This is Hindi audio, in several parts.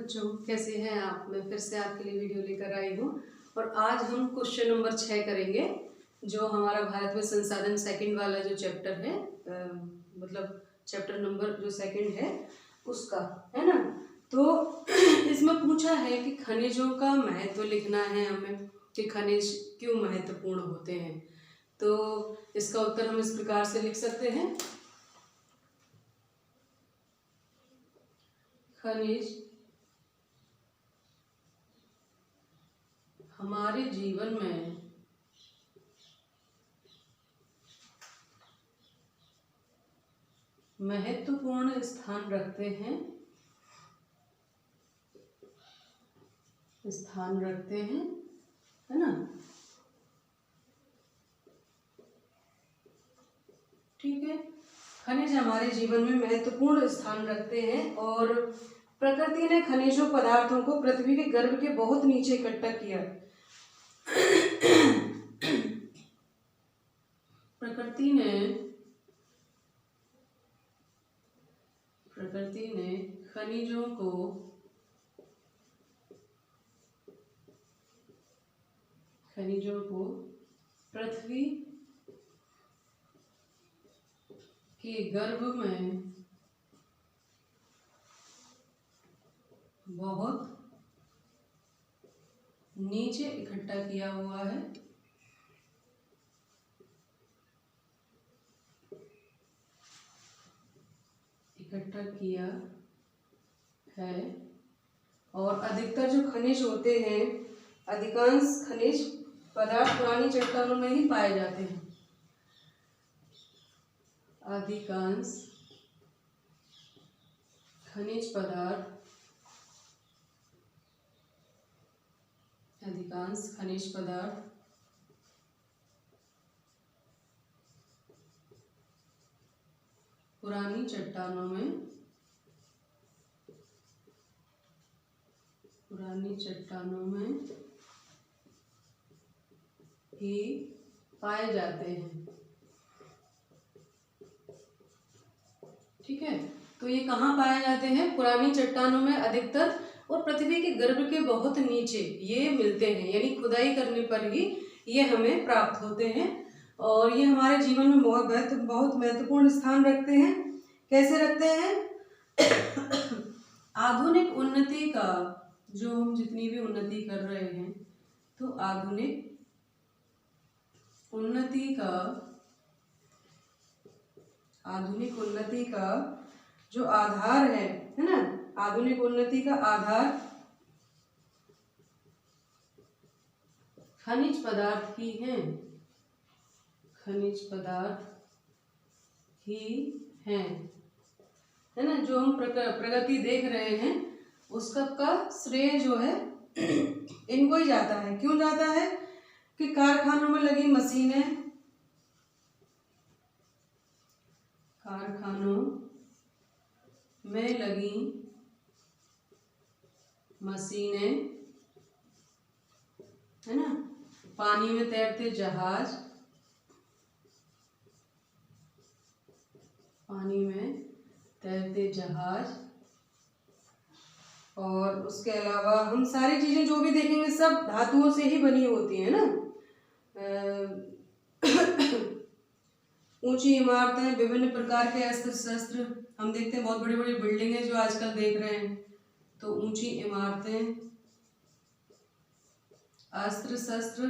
बच्चों, कैसे हैं आप। मैं फिर से आपके लिए वीडियो लेकर आई हूँ और आज हम क्वेश्चन नंबर 6 करेंगे, जो हमारा भारत में संसाधन सेकंड वाला जो चैप्टर है, मतलब चैप्टर नंबर जो सेकंड है उसका, है ना। तो इसमें पूछा है कि खनिजों का महत्व लिखना है हमें, कि खनिज क्यों महत्वपूर्ण होते हैं। तो इसका उत्तर हम इस प्रकार से लिख सकते हैं। खनिज हमारे जीवन में महत्वपूर्ण स्थान रखते हैं, है ना। ठीक है, खनिज हमारे जीवन में महत्वपूर्ण स्थान रखते हैं और प्रकृति ने खनिजों पदार्थों को पृथ्वी के गर्भ के बहुत नीचे इकट्ठा किया। प्रकृति ने खनिजों को पृथ्वी के गर्भ में बहुत नीचे इकट्ठा किया हुआ है। और अधिकतर जो खनिज होते हैं, अधिकांश खनिज पदार्थ पुरानी चट्टानों में ही पाए जाते हैं। अधिकांश खनिज पदार्थ पुरानी चट्टानों में ही पाए जाते हैं। ठीक है, तो ये कहाँ पाए जाते हैं? पुरानी चट्टानों में अधिकतर, और पृथ्वी के गर्भ के बहुत नीचे ये मिलते हैं, यानी खुदाई करने पर ही ये हमें प्राप्त होते हैं। और ये हमारे जीवन में बहुत महत्वपूर्ण स्थान रखते हैं। कैसे रखते हैं? आधुनिक उन्नति का, जो हम जितनी भी उन्नति कर रहे हैं, तो आधुनिक उन्नति का जो आधार है ना, आधुनिक उन्नति का आधार खनिज पदार्थ ही हैं, है ना। जो हम प्रगति देख रहे हैं उसका श्रेय जो है इनको ही जाता है। क्यों जाता है? कि कारखानों में लगी मशीनें, है ना, पानी में तैरते जहाज, और उसके अलावा हम सारी चीजें जो भी देखेंगे सब धातुओं से ही बनी होती है ना। ऊंची इमारतें, विभिन्न प्रकार के अस्त्र शस्त्र, हम देखते हैं बहुत बड़ी बड़ी बिल्डिंगें जो आजकल देख रहे हैं, तो ऊंची इमारतें, अस्त्र शस्त्र,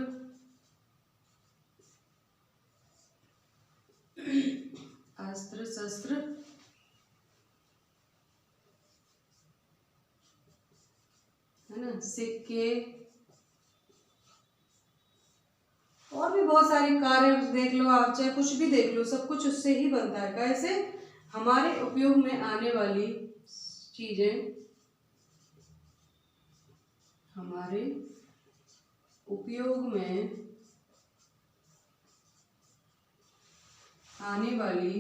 है ना, सिक्के, और भी बहुत सारी कार्य देख लो आप, चाहे कुछ भी देख लो, सब कुछ उससे ही बनता है। कैसे? हमारे उपयोग में आने वाली चीजें, हमारे उपयोग में आने वाली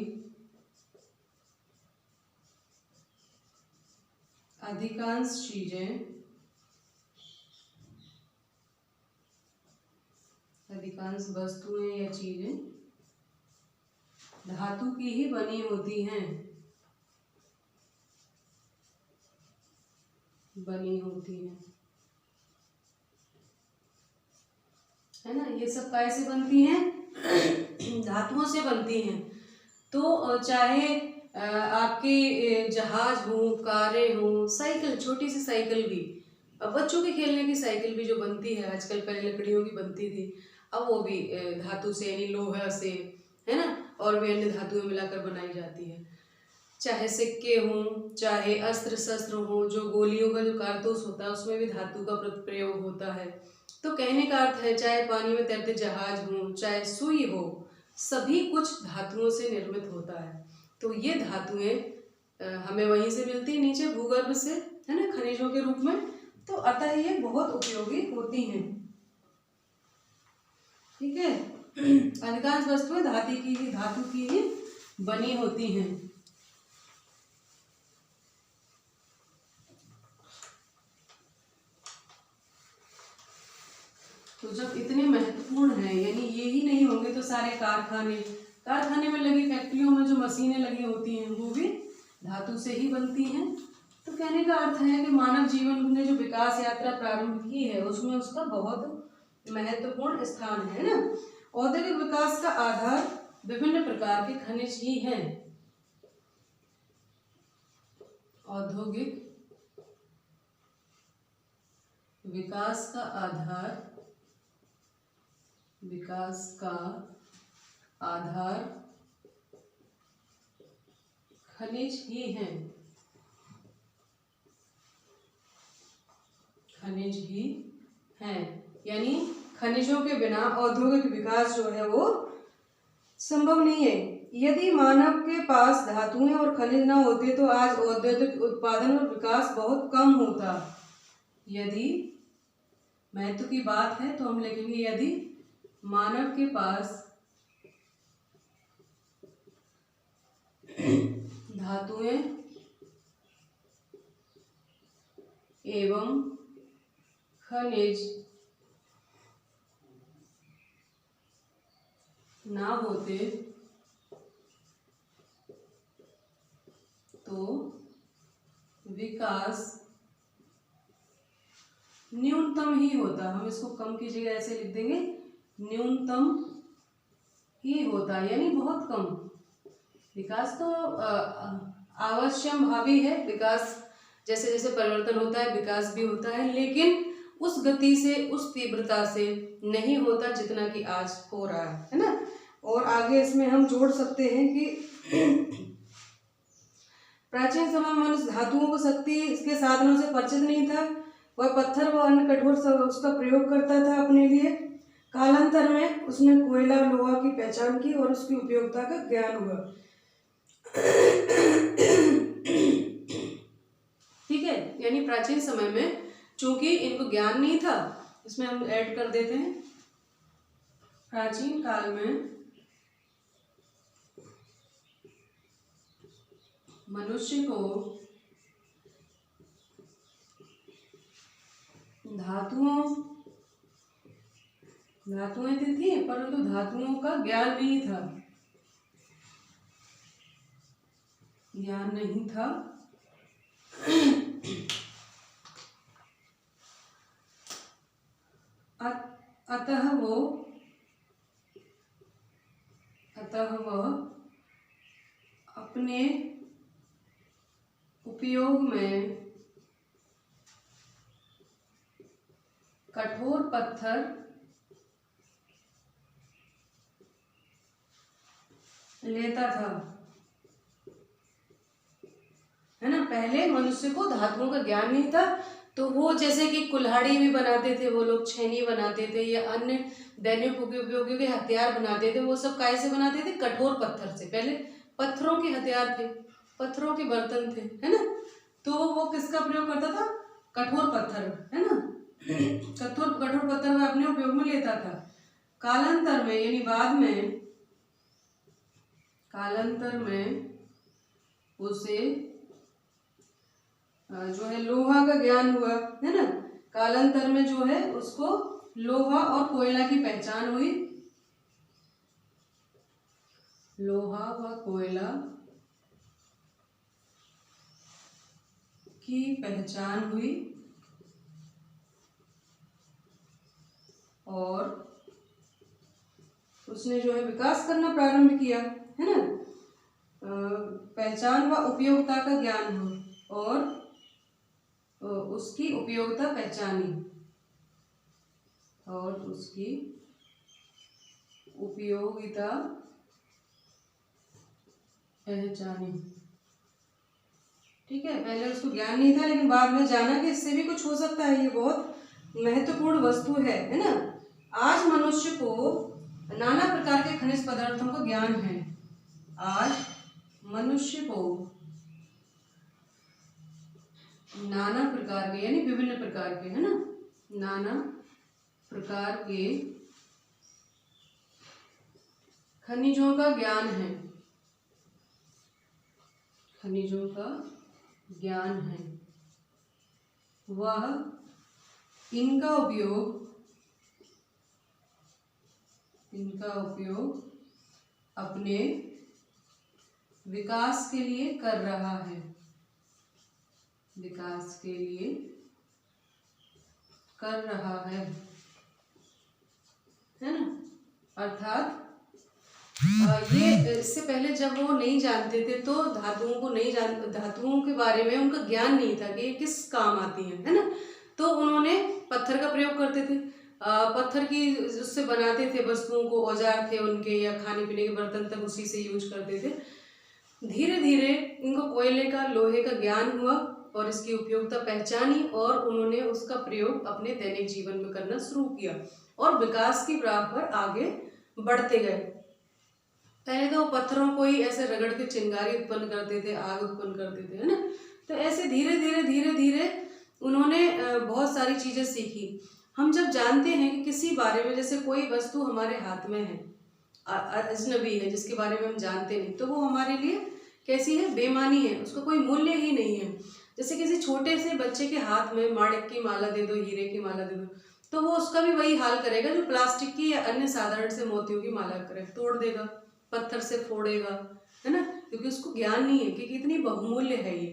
अधिकांश चीजें, अधिकांश वस्तुएं या चीजें धातु की ही बनी होती हैं। बनी होती है ना। ये सब कैसे बनती हैं? धातुओं से बनती हैं। तो चाहे आपके जहाज हो, कारें हो, साइकिल, छोटी सी साइकिल भी, बच्चों के खेलने की साइकिल भी जो बनती है आजकल, पहले लकड़ियों की बनती थी, अब वो भी धातु से यानी लोहा से, है ना, और भी अन्य धातुएं मिलाकर बनाई जाती है। चाहे सिक्के हों, चाहे अस्त्र शस्त्र हों, जो गोलियों का जो कारतूस होता है उसमें भी धातु का प्रयोग होता है। तो कहने का अर्थ है, चाहे पानी में तैरते जहाज हों, चाहे सुई हो, सभी कुछ धातुओं से निर्मित होता है। तो ये धातुएं हमें वहीं से मिलती है, नीचे भूगर्भ से, है ना, खनिजों के रूप में। तो अतः ये बहुत उपयोगी होती हैं। ठीक है। अधिकांश वस्तुएं धातु की ही बनी होती हैं। तो जब इतने महत्वपूर्ण हैं, यानी ये ही नहीं होंगे तो सारे कारखाने में लगी फैक्ट्रियों में जो मशीनें लगी होती हैं वो भी धातु से ही बनती हैं। तो कहने का अर्थ है कि मानव जीवन ने जो विकास यात्रा प्रारंभ की है उसमें उसका बहुत महत्वपूर्ण स्थान है ना। औद्योगिक विकास का आधार विभिन्न प्रकार के खनिज ही हैं। औद्योगिक विकास का आधार खनिज ही हैं। यानी खनिजों के बिना औद्योगिक विकास जो है वो संभव नहीं है। यदि मानव के पास धातुएं और खनिज ना होते तो आज औद्योगिक उत्पादन और विकास बहुत कम होता। यदि महत्व की बात है तो हम लिखेंगे, यदि मानव के पास धातुएं एवं खनिज ना होते तो विकास न्यूनतम ही होता। हम इसको कम की जगह ऐसे लिख देंगे, न्यूनतम ही होता, यानी बहुत कम। विकास तो आवश्यम भावी है, विकास जैसे जैसे परिवर्तन होता है विकास भी होता है, लेकिन उस गति से, उस तीव्रता से नहीं होता जितना कि आज हो रहा है ना। और आगे इसमें हम जोड़ सकते हैं कि प्राचीन समय में मनुष्य धातुओं को शक्ति इसके साधनों से परिचित नहीं था। वह पत्थर व अन्य कठोर उसका प्रयोग करता था अपने लिए। कालांतर में उसने कोयला लोहा की पहचान की और उसकी उपयोगिता का ज्ञान हुआ। ठीक है, यानी प्राचीन समय में चूंकि इनको ज्ञान नहीं था, इसमें हम ऐड कर देते हैं, प्राचीन काल में मनुष्य को धातुएं थी परंतु धातुओं का ज्ञान नहीं था। अतः वह अपने उपयोग में कठोर पत्थर लेता था, है ना। पहले मनुष्य को धातुओं का ज्ञान नहीं था, तो वो जैसे कि कुल्हाड़ी भी बनाते थे वो लोग, छेनी बनाते थे या अन्य दैनिक उपयोगी के हथियार बनाते थे, वो सब कैसे बनाते थे? कठोर पत्थर से। पहले पत्थरों के हथियार थे, पत्थरों के बर्तन थे, है ना। तो वो किसका प्रयोग करता था? कठोर पत्थर, है ना। कठोर पत्थर वह अपने उपयोग में लेता था। कालांतर में यानी बाद में, कालांतर में उसे जो है लोहा का ज्ञान हुआ, है ना। कालांतर में जो है उसको लोहा और कोयला की पहचान हुई। लोहा व कोयला की पहचान हुई और उसने जो है विकास करना प्रारंभ किया, है ना। पहचान व उपयोगिता का ज्ञान हो और उसकी उपयोगिता पहचानी और उसकी उपयोगिता पहचानी। ठीक है, पहले उसको ज्ञान नहीं था लेकिन बाद में जाना कि इससे भी कुछ हो सकता है, ये बहुत महत्वपूर्ण वस्तु है ना। आज मनुष्य को नाना प्रकार के खनिज पदार्थों का ज्ञान है। आज मनुष्य को नाना प्रकार के यानी विभिन्न प्रकार के, है ना, नाना प्रकार के खनिजों का ज्ञान है, खनिजों का ज्ञान है। वह इनका उपयोग अपने विकास के लिए कर रहा है, विकास के लिए कर रहा है ना। अर्थात ये इससे पहले जब वो नहीं जानते थे तो धातुओं के बारे में उनका ज्ञान नहीं था कि ये किस काम आती है ना। तो उन्होंने पत्थर का प्रयोग करते थे, पत्थर की उससे बनाते थे वस्तुओं को, औजार थे उनके या खाने पीने के बर्तन तक उसी से यूज करते थे। धीरे धीरे इनको कोयले का, लोहे का ज्ञान हुआ और इसकी उपयोगिता पहचानी और उन्होंने उसका प्रयोग अपने दैनिक जीवन में करना शुरू किया और विकास की राह पर आगे बढ़ते गए। पहले तो पत्थरों को ही ऐसे रगड़ के चिंगारी उत्पन्न करते थे, आग उत्पन्न करते थे, है ना। तो ऐसे धीरे धीरे उन्होंने बहुत सारी चीजें सीखी। हम जब जानते हैं कि किसी बारे में, जैसे कोई वस्तु हमारे हाथ में है, अजनबी है, जिसके बारे में हम जानते नहीं, तो वो हमारे लिए कैसी है, बेमानी है, उसका कोई मूल्य ही नहीं है। जैसे किसी छोटे से बच्चे के हाथ में माणिक की माला दे दो, हीरे की माला दे दो, तो वो उसका भी वही हाल करेगा जो प्लास्टिक की या अन्य साधारण से मोतियों की माला करे, तोड़ देगा, पत्थर से फोड़ेगा, है ना, क्योंकि उसको ज्ञान नहीं है कि कितनी बहुमूल्य है ये।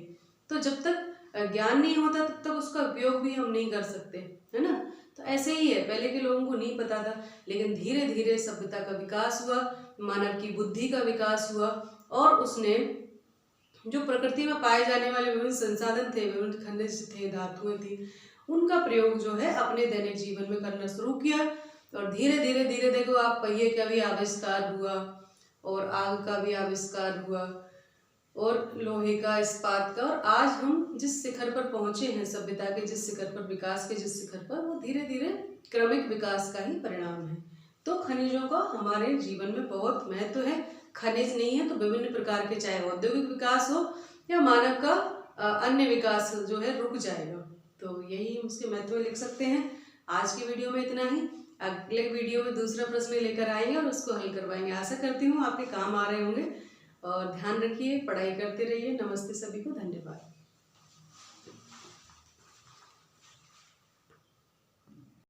तो जब तक ज्ञान नहीं होता तब तक उसका उपयोग भी हम नहीं कर सकते, है ना। तो ऐसे ही है, पहले के लोगों को नहीं पता था, लेकिन धीरे धीरे सभ्यता का विकास हुआ, मानव की बुद्धि का विकास हुआ और उसने जो प्रकृति में पाए जाने वाले विभिन्न संसाधन थे, विभिन्न खनिज थे, धातुएं थी, उनका प्रयोग जो है अपने दैनिक जीवन में करना शुरू किया। और धीरे धीरे देखो आप, पहिए का भी आविष्कार हुआ और आग का भी आविष्कार हुआ और लोहे का, इस्पात का, और आज हम जिस शिखर पर पहुंचे हैं, सभ्यता के जिस शिखर पर, विकास के जिस शिखर पर, वो धीरे धीरे क्रमिक विकास का ही परिणाम है। तो खनिजों का हमारे जीवन में बहुत महत्व है। खनिज नहीं है तो विभिन्न प्रकार के, चाहे औद्योगिक विकास हो या मानव का अन्य विकास जो है रुक जाएगा। तो यही हम उसके महत्व लिख सकते हैं। आज की वीडियो में इतना ही। अगले वीडियो में दूसरा प्रश्न लेकर आएंगे और उसको हल करवाएंगे। आशा करती हूँ आपके काम आ रहे होंगे और ध्यान रखिए, पढ़ाई करते रहिए। नमस्ते सभी को, धन्यवाद।